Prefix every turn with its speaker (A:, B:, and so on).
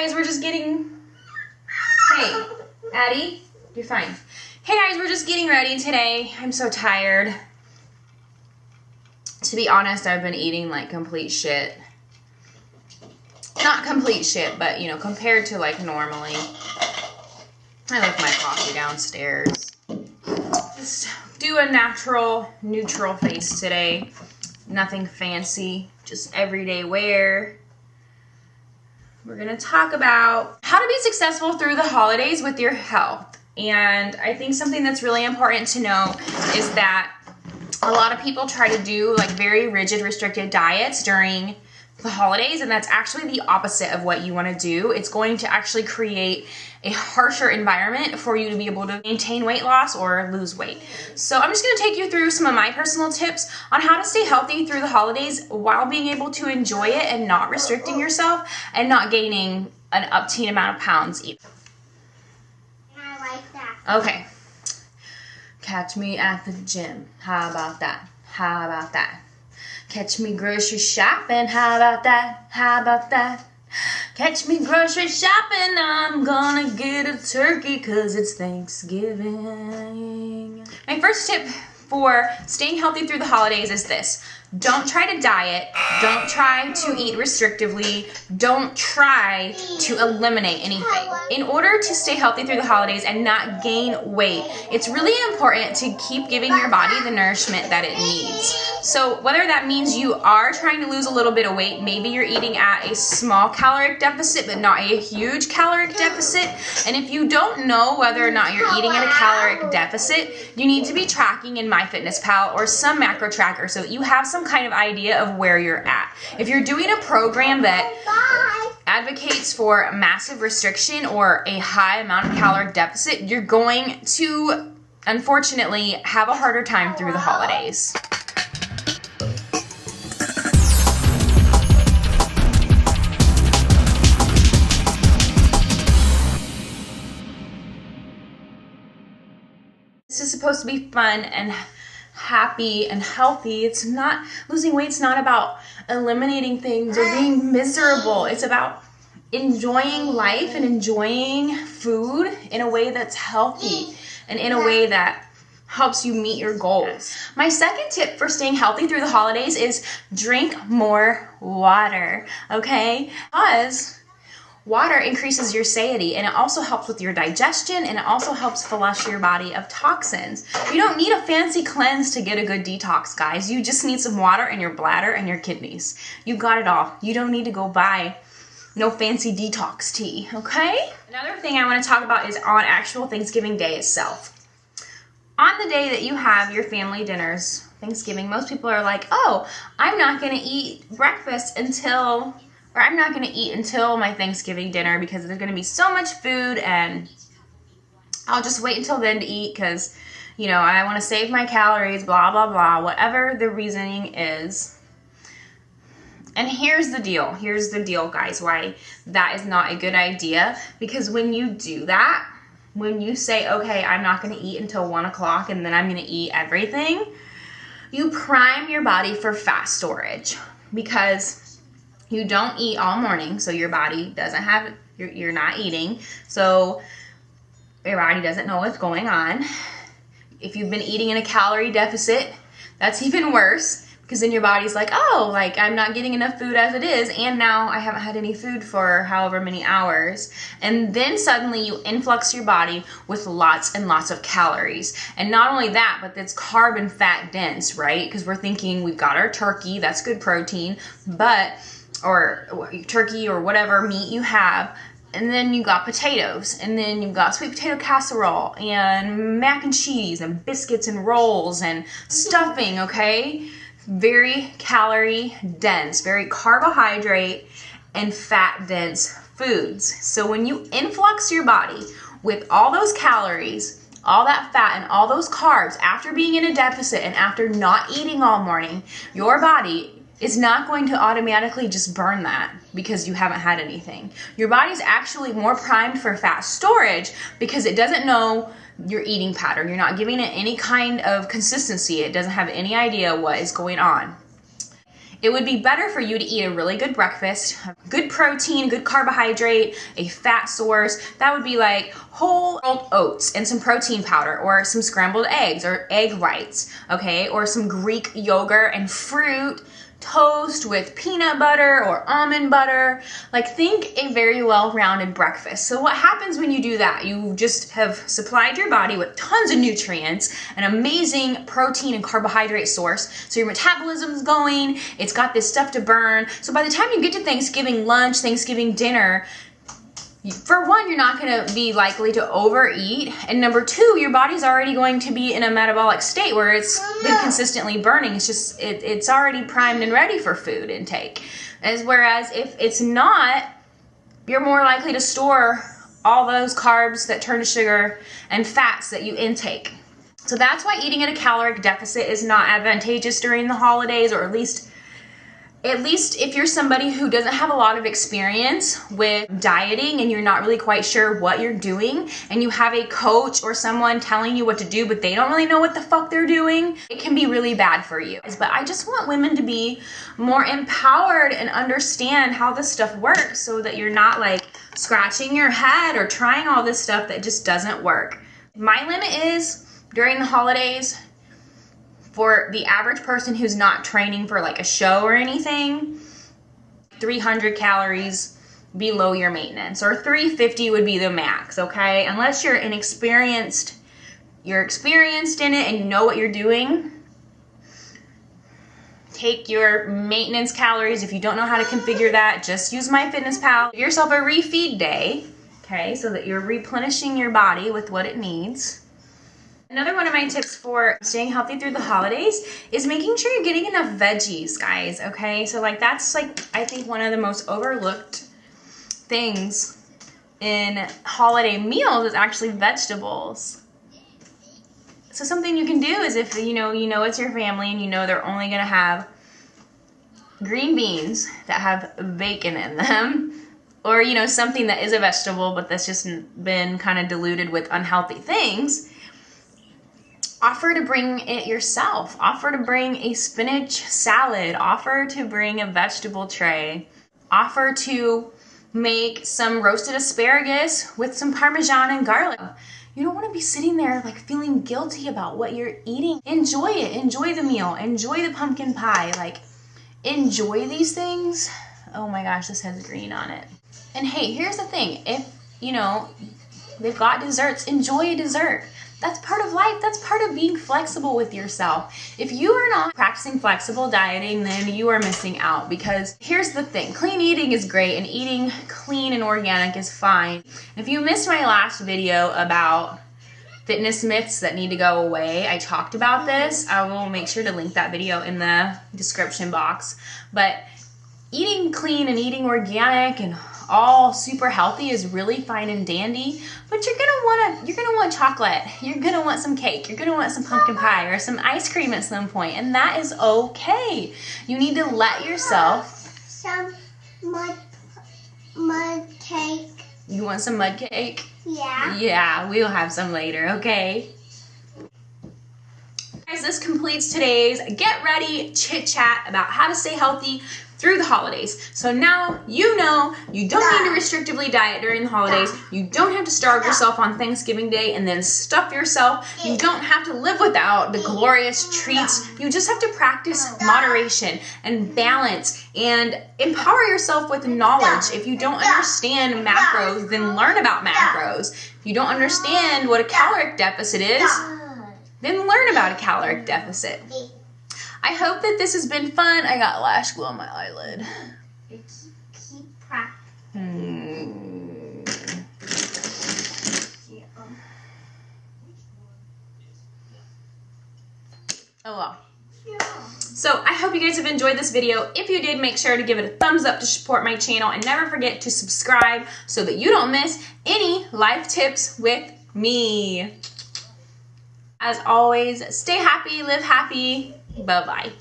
A: guys, we're just getting... Hey, Addie, you're fine. Hey guys, we're just getting ready today. I'm so tired. To be honest, I've been eating like complete shit. Not complete shit, but you know, compared to like normally. I left my coffee downstairs. Just do a natural, neutral face today. Nothing fancy, just everyday wear. We're gonna talk about how to be successful through the holidays with your health. And I think something that's really important to know is that a lot of people try to do like very rigid, restricted diets during the holidays, and that's actually the opposite of what you want to do. It's going to actually create a harsher environment for you to be able to maintain weight loss or lose weight. So I'm just going to take you through some of my personal tips on how to stay healthy through the holidays while being able to enjoy it and not restricting yourself and not gaining an obscene amount of pounds either.
B: I like that.
A: Okay. Catch me at the gym. How about that? How about that? Catch me grocery shopping. How about that? How about that? Catch me grocery shopping. I'm gonna get a turkey because it's Thanksgiving. My first tip for staying healthy through the holidays is this. Don't try to diet. Don't try to eat restrictively. Don't try to eliminate anything. In order to stay healthy through the holidays and not gain weight, it's really important to keep giving your body the nourishment that it needs. So whether that means you are trying to lose a little bit of weight, maybe you're eating at a small caloric deficit but not a huge caloric deficit. And if you don't know whether or not you're eating at a caloric deficit, you need to be tracking in MyFitnessPal or some macro tracker so that you have some kind of idea of where you're at. If you're doing a program that advocates for massive restriction or a high amount of caloric deficit, you're going to unfortunately have a harder time through the holidays. This is supposed to be fun and happy and healthy. It's not, losing weight's not about eliminating things or being miserable. It's about enjoying life and enjoying food in a way that's healthy and in a way that helps you meet your goals. My second tip for staying healthy through the holidays is drink more water, okay? Because water increases your satiety, and it also helps with your digestion, and it also helps flush your body of toxins. You don't need a fancy cleanse to get a good detox, guys. You just need some water in your bladder and your kidneys. You got it all. You don't need to go buy no fancy detox tea, okay? Another thing I want to talk about is on actual Thanksgiving Day itself. On the day that you have your family dinners, Thanksgiving, most people are like, oh, I'm not going to eat breakfast until... or I'm not going to eat until my Thanksgiving dinner because there's going to be so much food and I'll just wait until then to eat because, you know, I want to save my calories, blah, blah, blah, whatever the reasoning is. And here's the deal. Here's the deal, guys, why that is not a good idea. Because when you do that, when you say, okay, I'm not going to eat until 1 o'clock and then I'm going to eat everything, you prime your body for fat storage because you don't eat all morning, so your body doesn't have, you're not eating, so your body doesn't know what's going on. If you've been eating in a calorie deficit, that's even worse, because then your body's like, oh, like I'm not getting enough food as it is, and now I haven't had any food for however many hours. And then suddenly you influx your body with lots and lots of calories. And not only that, but it's carb and fat dense, right? Because we're thinking we've got our turkey, that's good protein, but or turkey or whatever meat you have, and then you got potatoes, and then you've got sweet potato casserole, and mac and cheese, and biscuits and rolls, and stuffing, okay? Very calorie dense, very carbohydrate and fat dense foods. So when you influx your body with all those calories, all that fat and all those carbs after being in a deficit and after not eating all morning, your body is not going to automatically just burn that because you haven't had anything. Your body's actually more primed for fat storage because it doesn't know your eating pattern. You're not giving it any kind of consistency. It doesn't have any idea what is going on. it would be better for you to eat a really good breakfast, good protein, good carbohydrate, a fat source. That would be like whole oats and some protein powder, or some scrambled eggs or egg whites, okay? Or some Greek yogurt and fruit, toast with peanut butter or almond butter. Like, think a very well-rounded breakfast. So what happens when you do that? You just have supplied your body with tons of nutrients, an amazing protein and carbohydrate source. So your metabolism's going, it's got this stuff to burn. So by the time you get to Thanksgiving lunch, Thanksgiving dinner, for one, you're not going to be likely to overeat, and number two, your body's already going to be in a metabolic state where it's been consistently burning. It's just, it's already primed and ready for food intake. Whereas if it's not, you're more likely to store all those carbs that turn to sugar and fats that you intake. So that's why eating at a caloric deficit is not advantageous during the holidays, or at least if you're somebody who doesn't have a lot of experience with dieting and you're not really quite sure what you're doing, and you have a coach or someone telling you what to do, but they don't really know what the fuck they're doing, it can be really bad for you. But I just want women to be more empowered and understand how this stuff works, so that you're not like scratching your head or trying all this stuff that just doesn't work. My limit is, during the holidays, for the average person who's not training for like a show or anything, 300 calories below your maintenance, or 350 would be the max, okay? Unless you're experienced in it and you know what you're doing, take your maintenance calories. If you don't know how to configure that, just use MyFitnessPal. Give yourself a refeed day, okay, so that you're replenishing your body with what it needs. Another one of my tips for staying healthy through the holidays is making sure you're getting enough veggies, guys, okay? So like, that's like, I think one of the most overlooked things in holiday meals is actually vegetables. So something you can do is, if you know it's your family and you know they're only gonna have green beans that have bacon in them, or something that is a vegetable but that's just been kind of diluted with unhealthy things, offer to bring it yourself. Offer to bring a spinach salad. Offer to bring a vegetable tray. Offer to make some roasted asparagus with some Parmesan and garlic. You don't want to be sitting there like feeling guilty about what you're eating. Enjoy it. Enjoy the meal. Enjoy the pumpkin pie. Like, enjoy these things. Oh my gosh, this has green on it. And hey, here's the thing. If, they've got desserts, enjoy a dessert. That's part of life. That's part of being flexible with yourself. If you are not practicing flexible dieting, then you are missing out, because here's the thing. Clean eating is great, and eating clean and organic is fine. If you missed my last video about fitness myths that need to go away, I talked about this. I will make sure to link that video in the description box. But eating clean and eating organic and all super healthy is really fine and dandy, but you're gonna want chocolate, you're gonna want some cake, you're gonna want some pumpkin pie or some ice cream at some point, and that is okay. You need to let yourself.
B: Some mud cake.
A: You want some mud cake?
B: Yeah.
A: Yeah, we'll have some later, okay? Guys, this completes today's Get Ready Chit Chat about how to stay healthy through the holidays. So now you know you don't need to restrictively diet during the holidays. You don't have to starve yourself on Thanksgiving Day and then stuff yourself. You don't have to live without the glorious treats. You just have to practice moderation and balance and empower yourself with knowledge. If you don't understand macros, then learn about macros. If you don't understand what a caloric deficit is, then learn about a caloric deficit. I hope that this has been fun. I got lash glue on my eyelid.
B: Keep practicing.
A: Oh well. So I hope you guys have enjoyed this video. If you did, make sure to give it a thumbs up to support my channel, and never forget to subscribe so that you don't miss any life tips with me. As always, stay happy, live happy. Bye-bye.